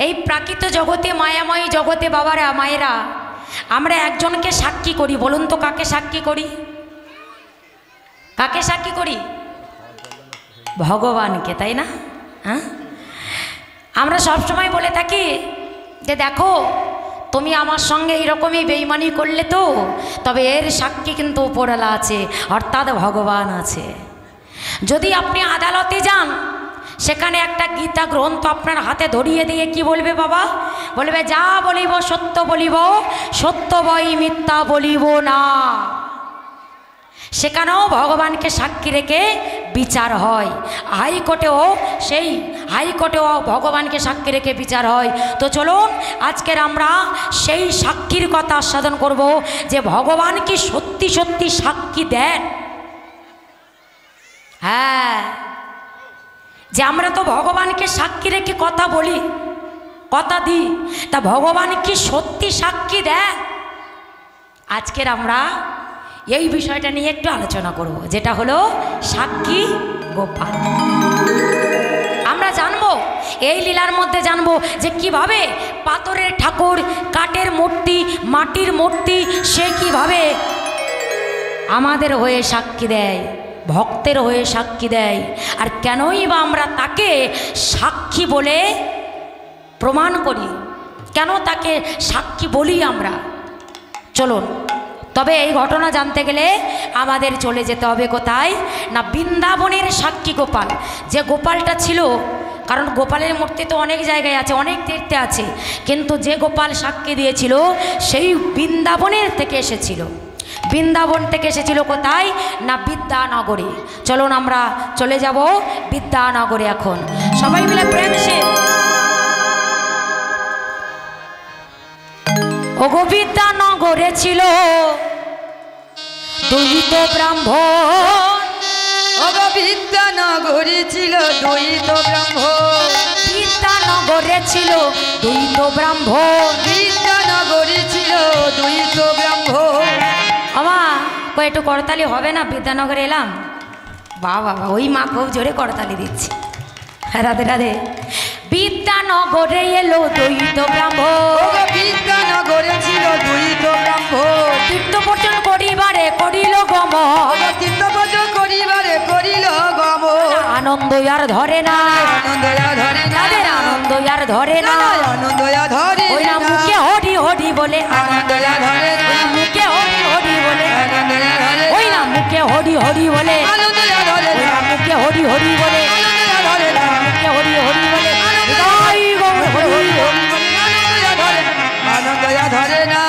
এই প্রাকৃত জগতে, মায়াময়ী জগতে বাবারা মায়েরা, আমরা একজনকে সাক্ষী করি। বলুন তো কাকে সাক্ষী করি? কাকে সাক্ষী করি? ভগবানকে, তাই না? হ্যাঁ, আমরা সবসময় বলে থাকি যে দেখো তুমি আমার সঙ্গে এইরকমই বেইমানি করলে তো, তবে এর সাক্ষী কিন্তু উপরওয়ালা আছে, অর্থাৎ ভগবান আছে। যদি আপনি আদালতে যান, সেখানে একটা গীতা গ্রন্থ আপনার হাতে ধরিয়ে দিয়ে কি বলবে বাবা? বলবে যা বলিব সত্য বলিব, সত্য বই মিথ্যা বলিব না। সেখানেও ভগবানকে সাক্ষী রেখে বিচার হয়। হাইকোর্টেও সেই হাইকোর্টেও ভগবানকে সাক্ষী রেখে বিচার হয়। তো চলুন আজকের আমরা সেই সাক্ষীর কথা আস্বাদন করব, যে ভগবান কি সত্যি সত্যি সাক্ষী দেন। হ্যাঁ, যে আমরা তো ভগবানকে সাক্ষী রেখে কথা বলি, কথা দিই, তা ভগবান কি সত্যি সাক্ষী দেন? আজকের আমরা এই বিষয়টা নিয়ে একটু আলোচনা করব, যেটা হলো সাক্ষী গোপাল। আমরা জানবো এই লীলার মধ্যে, জানবো যে কিভাবে পাথরের ঠাকুর, কাঠের মূর্তি, মাটির মূর্তি, সে কিভাবে আমাদের হয়ে সাক্ষী দেয়, ভক্তের হয়ে সাক্ষী দেয়। আর কেনই বা আমরা তাকে সাক্ষী বলে প্রমাণ করি, কেন তাকে সাক্ষী বলি আমরা? চলুন, তবে এই ঘটনা জানতে গেলে আমাদের চলে যেতে হবে কোথায়? না বৃন্দাবনের সাক্ষী গোপাল। যে গোপালটা ছিল, কারণ গোপালের মূর্তি তো অনেক জায়গায় আছে, অনেক তীর্থে আছে, কিন্তু যে গোপাল সাক্ষী দিয়েছিল সেই বৃন্দাবনের থেকে এসেছিল। বৃন্দাবন থেকে এসেছিল কোথায়? না বিদ্যানগরে। চলুন আমরা চলে যাব বিদ্যানগরে। এখন সবাই মিলে প্রেম সে ওগো বিদ্যানগরে ছিল দ্বৈত ব্রাহ্মণ। ওগো বিদ্যানগরে ছিল দ্বৈত ব্রাহ্মণ। বিদ্যানগরে ছিল দ্বৈত ব্রাহ্মণ। বিদ্যানগরে ছিল দ্বৈত ব্রাহ্মণ। আমা কই একটু করতালি হবে না? বিদ্যানগরে এলাম, বাবা ওই মা খুব জোরে করতালি দিচ্ছে। রাধে রাধে। বিদ্যানগরে এলো দ্বৈত ব্রাহ্মণ। বিদ্যানগরে ছিল দ্বৈত ব্রাহ্মণ। তীর্থপর্যন করিবারে করিল গমন। তীর্থপর্যন করিবারে করিল গমন। আনন্দ আর ধরে না, আনন্দ আর ধরে না, তাদের আনন্দ আর ধরে না। আনন্দ আর ধরে ওই না মুখে হরি হরি বলে, আনন্দ আর ধরে না, মুখে হরি হরি বলে, আনন্দ আর ধরে ওই না মুখে হরি হরি বলে, আনন্দ আর ধরে ওই না, না মুখে হরি হরি বলে, আনন্দ আর ধরে না, মুখে হরি হরি বলে, জয় গৌর হরি হরি। আনন্দ আর ধরে না।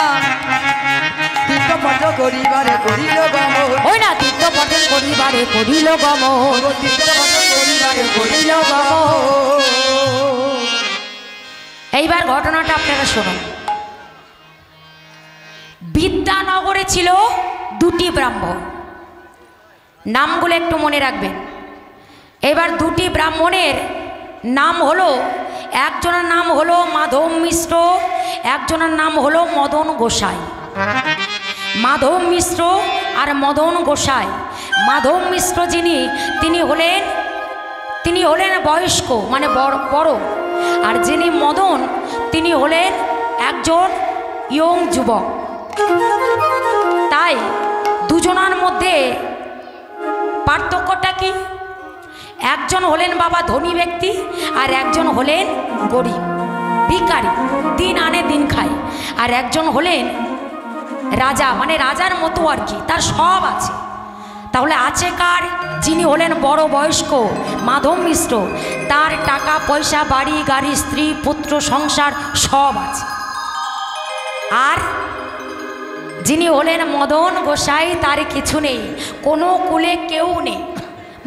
তীর্থপর্যন করিবারে করিল গমন। ওই না তীর্থপর্যন করিবারে করিল গমন। তীর্থপর্যন করিবারে করিল গমন। এইবার ঘটনাটা আপনারা শুনুন। বিদ্যানগরে ছিল দুটি ব্রাহ্মণ। নামগুলো একটু মনে রাখবেন। এবার দুটি ব্রাহ্মণের নাম হলো, একজনের নাম হলো মাধব মিশ্র, একজনের নাম হলো মদন গোসাই। মাধব মিশ্র আর মদন গোসাই। মাধব মিশ্র তিনি হলেন বয়স্ক, মানে বড়, আর যিনি মদন তিনি হলেন একজন ইয়ং যুবক। তাই দুজনার মধ্যে পার্থক্যটা কি? একজন হলেন বাবা ধনী ব্যক্তি, আর একজন হলেন গরিব ভিখারি, দিন আনে দিন খায়। আর একজন হলেন রাজা, মানে রাজার মতো আর কি, তার সব আছে। তাহলে আছে কার? যিনি হলেন বড় বয়স্ক মাধব মিশ্র, তার টাকা পয়সা, বাড়ি গাড়ি, স্ত্রী পুত্র সংসার সব আছে। আর যিনি হলেন মদন গোসাই, তার কিছু নেই, কোনো কুলে কেউ নেই,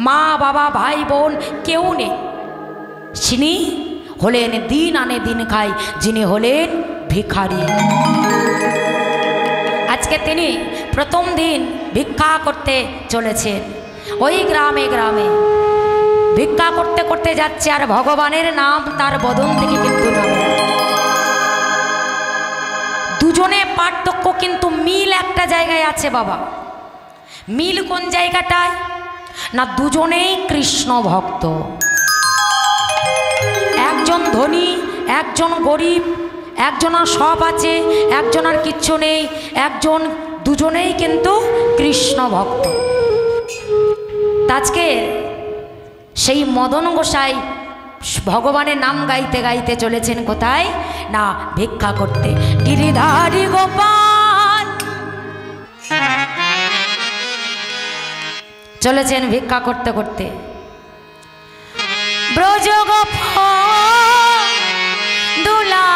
মা বাবা ভাই বোন কেউ নেই। তিনি হলেন দিন আনে দিন খায়, যিনি হলেন ভিখারি। আজকে তিনি প্রথম দিন ভিক্ষা করতে চলেছেন। ওই গ্রামে গ্রামে ভিক্ষা করতে করতে যাচ্ছে, আর ভগবানের নাম তার বদন থেকে কিন্তু নামে। দুজনে পার্থক্য, কিন্তু মিল একটা জায়গায় আছে বাবা। মিল কোন জায়গাটায়? না, দুজনেই কৃষ্ণ ভক্ত। একজন ধনী, একজন গরিব, একজনের সব আছে, একজনের কিচ্ছু নেই, দুজনেই কিন্তু কৃষ্ণ ভক্ত। আজকে সেই মদন গোসাই ভগবানের নাম গাইতে গাইতে চলেছেন কোথায়? না, ভিক্ষা করতে। গিরিধারী গোপাল চলেছেন ভিক্ষা করতে করতে। ব্রজ গোপাল দুলা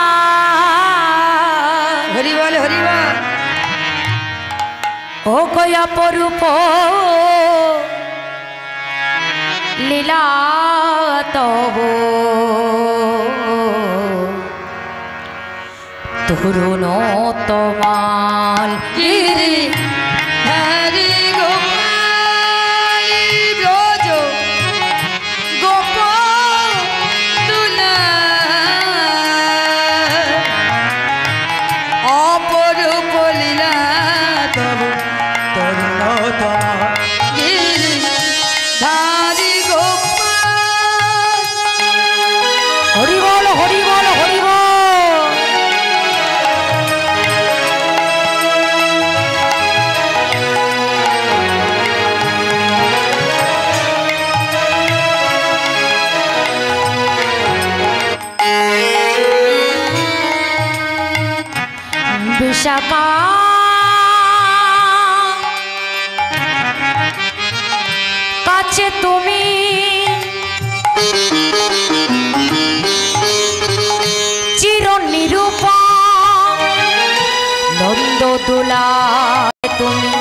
হরি বল হরি বল। ও কয়া পরূপ লীলা তব, তরুণ তোমাল গিরি হরি গোপাল, ব্রজ গোপাল দুলা, অপরূপ লীলা তব, তরুণ তোমাল গিরি হরি গোপাল। হরি বল হরি বল হরি বল। বিশাখা কাছে তুমি চির নিরূপম, নন্দ দোলা তুমি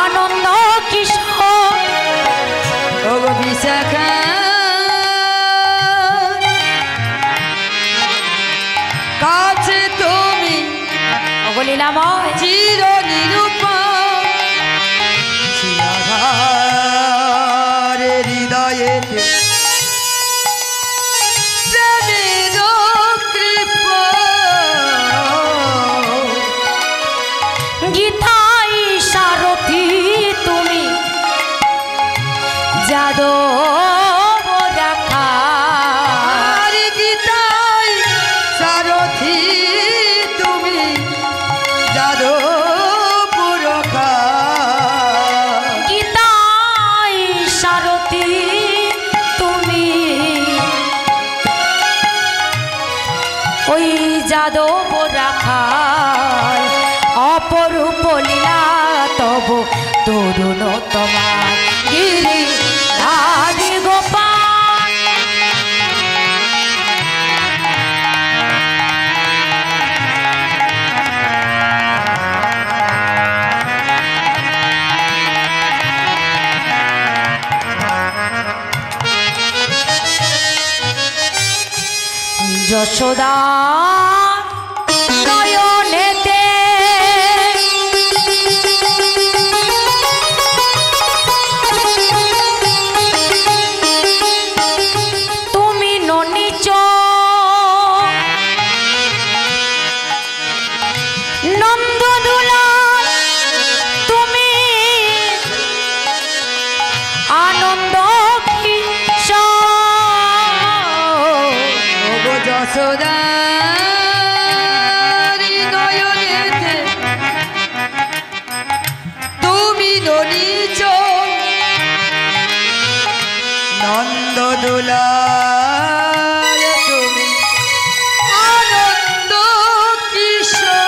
আনন্দ কিশোর। ও বিশাখা কাছে তুমি অগলীলাময় চির নিরূপম, শিলাধারে হৃদয়েতে প্রেমের কৃপা, গীতাই সারথি তুমি যাদব রাখা। আর গীতায় সারথি তুমি যাদব রাখা, গীতাই সারথি তুমি ওই যাদব রাখাল, অপরূপ লীলা তব তরুণ তোমার গিরি ধারী গোপাল। যশোদা নয়নেতে নন্দদুলাল তুমি আনন্দ কিশোর ওগো যশোদারি নয়নেতে তুমি দলিছ নন্দদুলাল তুমি আনন্দ কিশোর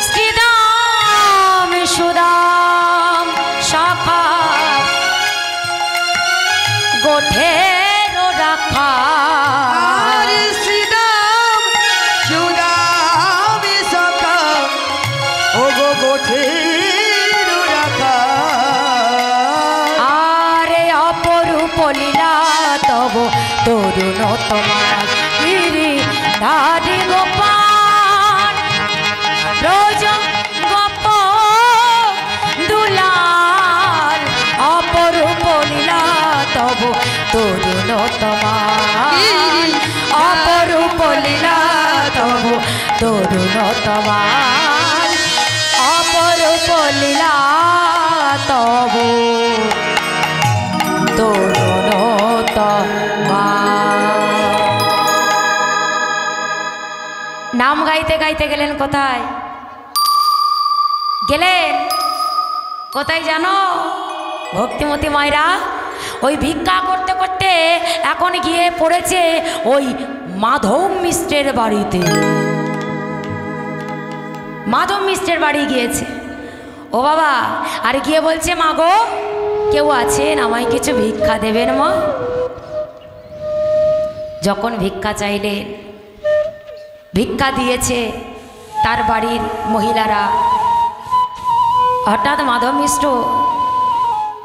শ্রীদাম সুদাম শাখা গোঠের রাখা আর শ্রীদাম সুদাম সখা ওগো গোঠের রাখা আরে অপরূপ লীলা তব তরুণ তোমার গিরি ধারি গোপাল ব্রজ গোপ দুলাল অপরূপ লীলা তব তরুণ তোমার অপরূপ লীলা তব তরুণ তোমার অপরূপ লীলা তব তরুণ তোমার। নাম গাইতে গাইতে গেলেন কোথায়? গেলেন কোথায় জানো? ভক্তিমতী মায়েরা ওই ভিক্ষা করতে করতে এখন গিয়ে পড়েছে ওই মাধব মিশ্রের বাড়িতে। মাধব মিশ্রের বাড়ি গিয়েছে। ও বাবা, আর গিয়ে বলছে মা গো কেউ আছেন, আমায় কিছু ভিক্ষা দেবেন মা। যখন ভিক্ষা চাইলেন, ভিক্ষা দিয়েছে তার বাড়ির মহিলারা। হঠাৎ মাধব মিশ্র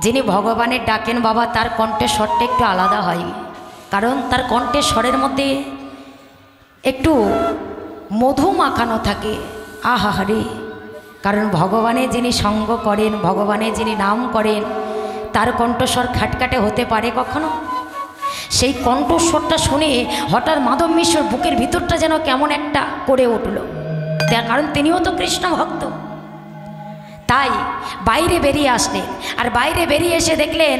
যিনি ভগবানের ডাকেন বাবা, তার কণ্ঠের স্বরটা একটু আলাদা হয়, কারণ তার কণ্ঠের স্বরের মধ্যে একটু মধু মাখানো থাকে। আহা হরে, কারণ ভগবানের যিনি সঙ্গ করেন, ভগবানের যিনি নাম করেন, তার কণ্ঠস্বর খাটখাটে হতে পারে কখনো? সেই কণ্ঠস্বরটা শুনে হঠাৎ মাধব মিশ্র বুকের ভিতরটা যেন কেমন একটা করে উঠল, তার কারণ তিনিও তো কৃষ্ণ ভক্ত। তাই বাইরে বেরিয়ে আসলেন, আর বাইরে বেরিয়ে এসে দেখলেন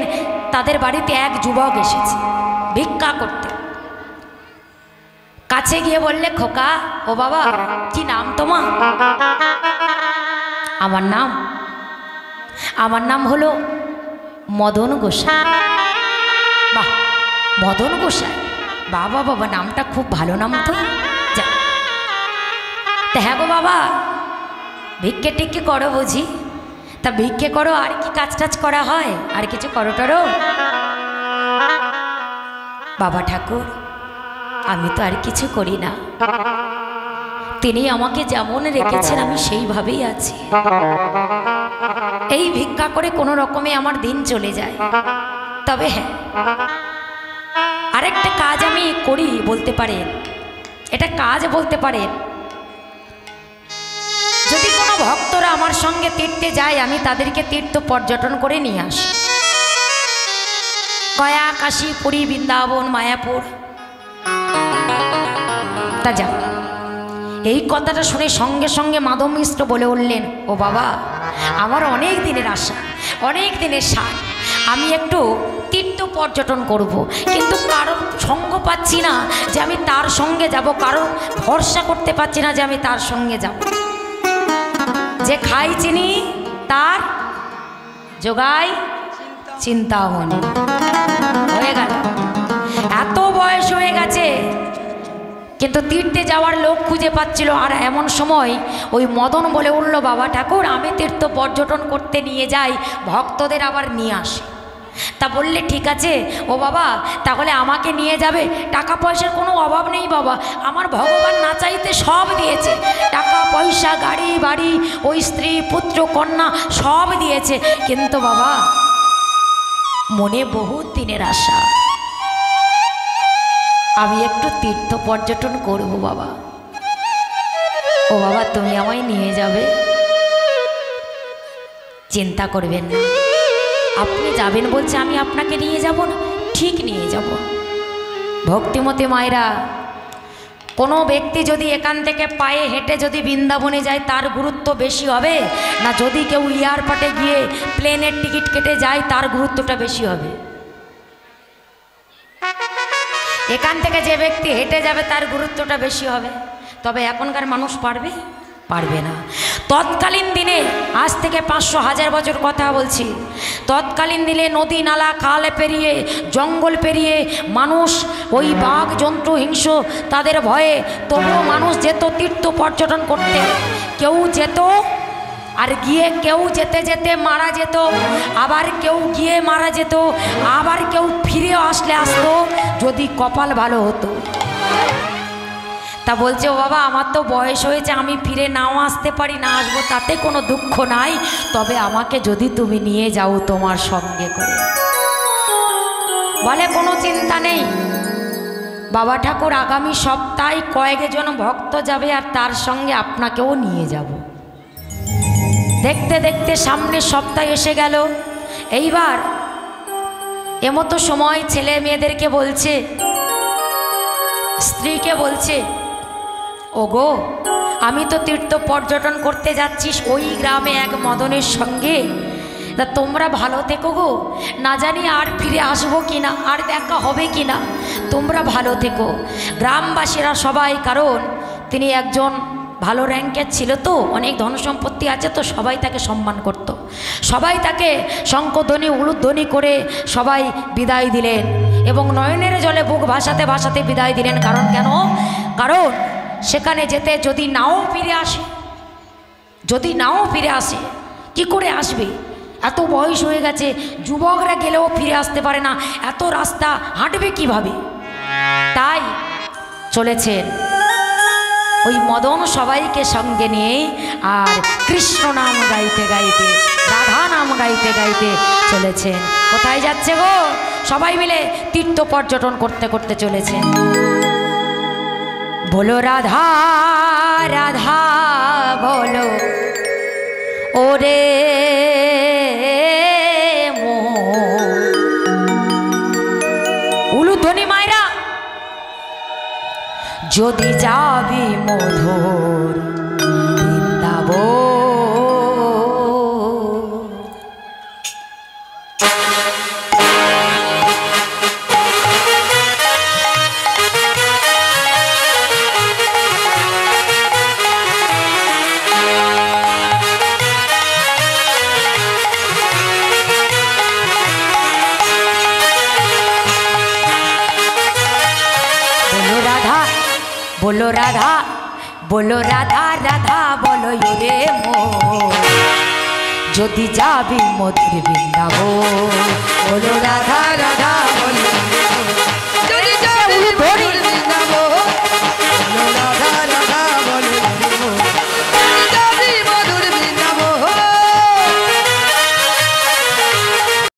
তাদের বাড়িতে এক যুবক এসেছে ভিক্ষা করতে। কাছে গিয়ে বললে খোকা, ও বাবা কি নাম তোমার? আমার নাম হলো মদন গোসাই। বাহ, মদন গোসাই, বাবা বাবা নামটা খুব ভালো নাম তো। যা, তা হ্যাঁ গো বাবা, ভিক্ষে টিক্ষে করো বুঝি? তা ভিক্ষে করো, আর কি কাজ টাজ করা হয়? আর কিছু করো টরো? বাবা ঠাকুর, আমি তো আর কিছু করি না, তিনি আমাকে যেমন রেখেছেন আমি সেইভাবেই আছি। এই ভিক্ষা করে কোনো রকমে আমার দিন চলে যায়। তবে হ্যাঁ, আরেকটা কাজ আমি করি বলতে পারেন, এটা কাজ বলতে পারেন। যদি কোনো ভক্তরা আমার সঙ্গে তীর্থে যায়, আমি তাদেরকে তীর্থ পর্যটন করে নিয়ে আসি। গয়া, কাশী, পুরী, বৃন্দাবন, মায়াপুর, তা যাও। এই কথাটা শুনে সঙ্গে সঙ্গে মাধব মিশ্র বলে উঠলেন, ও বাবা, আমার অনেক দিনের আশা, অনেক দিনের সাথ, আমি একটু তীর্থ পর্যটন করব, কিন্তু কারোর সঙ্গ পাচ্ছি না যে আমি তার সঙ্গে যাব, কারণ ভরসা করতে পারছি না যে আমি তার সঙ্গে যাব। যে খাই চিনি তার যোগাই চিন্তামণি। হয়ে গেল, এত বয়স হয়ে গেছে কিন্তু তীর্থে যাওয়ার লোক খুঁজে পাচ্ছিল। আর এমন সময় ওই মদন বলে উঠল, বাবা ঠাকুর, আমি তীর্থ পর্যটন করতে নিয়ে যাই, ভক্তদের আবার নিয়ে আসি। তা বললে ঠিক আছে ও বাবা, তাহলে আমাকে নিয়ে যাবে। টাকা পয়সার কোনো অভাব নেই বাবা, আমার ভগবান না চাইতে সব দিয়েছে, টাকা পয়সা, গাড়ি বাড়ি, ওই স্ত্রী পুত্র কন্যা সব দিয়েছে, কিন্তু বাবা মনে বহুত দিনের আশা, আমি একটু তীর্থ পর্যটন করব বাবা। ও বাবা, তুমি আমায় নিয়ে যাবে? চিন্তা করবেন না, আপনি যাবেন বলছে, আমি আপনাকে নিয়ে যাব না, ঠিক নিয়ে যাব। ভক্তিমতী মায়েরা কোনো ব্যক্তি যদি এখান থেকে পায়ে হেঁটে যদি বৃন্দাবনে যায় তার গুরুত্ব বেশি হবে, না যদি কেউ এয়ারপোর্টে গিয়ে প্লেনের টিকিট কেটে যায় তার গুরুত্বটা বেশি হবে? এখান থেকে যে ব্যক্তি হেঁটে যাবে তার গুরুত্বটা বেশি হবে। তবে এখনকার মানুষ পারবে? পারবে না। তৎকালীন দিনে, আজ থেকে 500-1000 বছর কথা বলছি, তৎকালীন দিনে নদী নালা খাল পেরিয়ে জঙ্গল পেরিয়ে মানুষ ওই বাঘ জন্তু হিংস্র তাদের ভয়ে তবুও মানুষ যেত তীর্থ পর্যটন করতে। কেউ যেত আর গিয়ে কেউ যেতে যেতে মারা যেত, আবার কেউ গিয়ে মারা যেত, আবার কেউ ফিরে আসলে আসতো যদি কপাল ভালো হতো। তা বলছে, ও বাবা আমার তো বয়স হয়েছে, আমি ফিরে নাও আসতে পারি, না আসবো তাতে কোনো দুঃখ নাই, তবে আমাকে যদি তুমি নিয়ে যাও তোমার সঙ্গে করে। বলে কোনো চিন্তা নেই, বাবা ঠাকুর আগামী সপ্তাহে কয়েকজন ভক্ত যাবে আর তার সঙ্গে আপনাকেও নিয়ে যাব। দেখতে দেখতে সামনের সপ্তাহ এসে গেল। এইবার এমতো সময় ছেলে মেয়েদেরকে বলছে, স্ত্রীকে বলছে, ওগো আমি তো তীর্থ পর্যটন করতে যাচ্ছি ওই গ্রামে এক মদনের সঙ্গে, তা তোমরা ভালো থেকো গো, না জানি আর ফিরে আসবো কিনা, আর দেখা হবে কিনা, তোমরা ভালো থেকো। গ্রামবাসীরা সবাই, কারণ তিনি একজন ভালো র্যাঙ্কের ছিল তো, অনেক ধন সম্পত্তি আছে তো, সবাই তাকে সম্মান করত। সবাই তাকে শঙ্খধ্বনি উলুধ্বনি করে সবাই বিদায় দিলেন এবং নয়নের জলে বুক ভাসাতে ভাসাতে বিদায় দিলেন। কারণ কেন? কারণ সেখানে যেতে যদি নাও ফিরে আসে, যদি নাও ফিরে আসে, কি করে আসবে? এত বয়স হয়ে গেছে, যুবকরা গেলেও ফিরে আসতে পারে না, এত রাস্তা হাঁটবে কিভাবে? তাই চলেছেন ওই মদন সবাইকে সঙ্গে নিয়ে, আর কৃষ্ণ নাম গাইতে গাইতে, রাধা নাম গাইতে গাইতে চলেছেন। কোথায় যাচ্ছে গো? সবাই মিলে তীর্থ পর্যটন করতে করতে চলেছেন। বলো রাধা রাধা বলো ওরে উলুধ্বনি মায়েরা, যদি যাবি মধুর বৃন্দাবন, बोलो राधा बोलो राधा राधा बोलो रे मो, যদি যাবি মধুর বৃন্দাবন। बोलो राधा राधा बोलो